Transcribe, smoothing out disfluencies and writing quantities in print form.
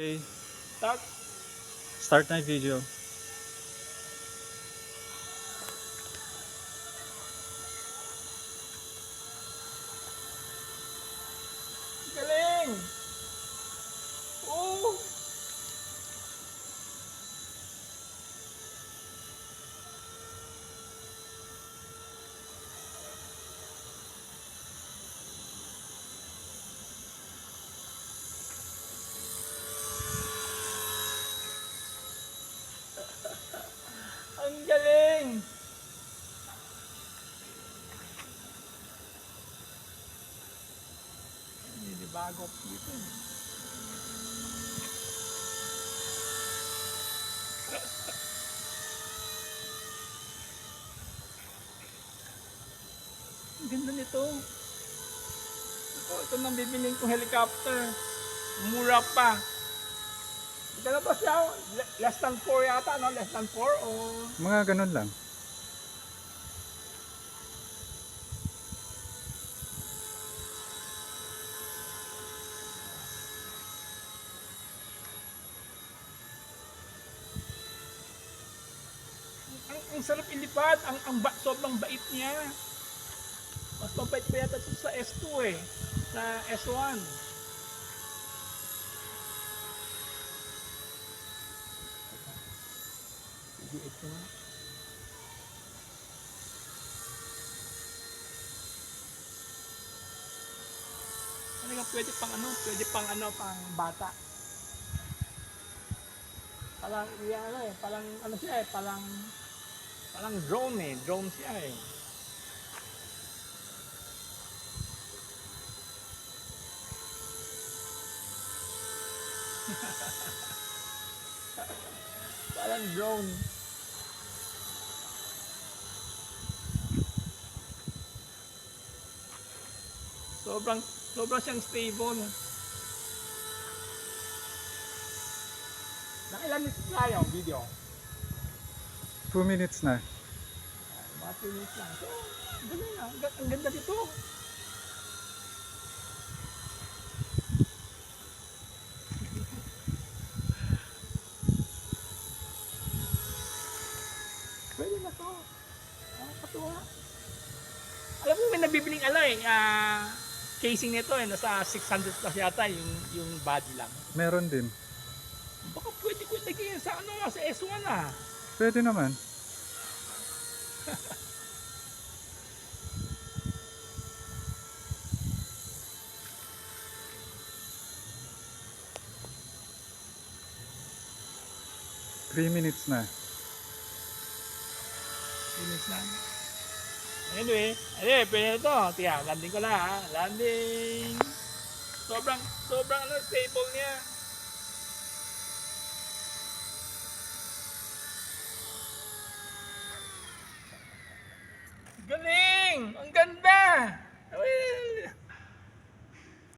Okay, Start. start na yung video. Galing! Oh! Ang galing! Hindi bago dito. Ang ganda nito. Ito nang bibiling kong helicopter. Mura pa. Ito na to siya. Less than 4 yata, no? Less than 4 o... Mga ganun lang. Ang sarap ilipad. Sobrang bait niya. Mas mabait pa yata ito sa S2 eh. Sa S1. Ito na. Pwede pang bata. Parang ano siya eh, parang drone siya eh. Parang drone. Sobrang siyang stable. Nakailan minutes tayo video? 2 minutes na. Mga 2 minutes lang. So, ganun na. Ang ganda dito. Pwede na to. Nakakatuwa. Alam mo, may nabibiling casing nito eh. Nasa 600 plus yata yung body lang. Meron din. Baka pwede ko ilagay sa sa S1 ah. Pwede naman. Three minutes na. Finish lang. Anyway, pwede na ito. Tiya, landing ko na ha. Landing. Sobrang stable niya. Galing! Ang ganda!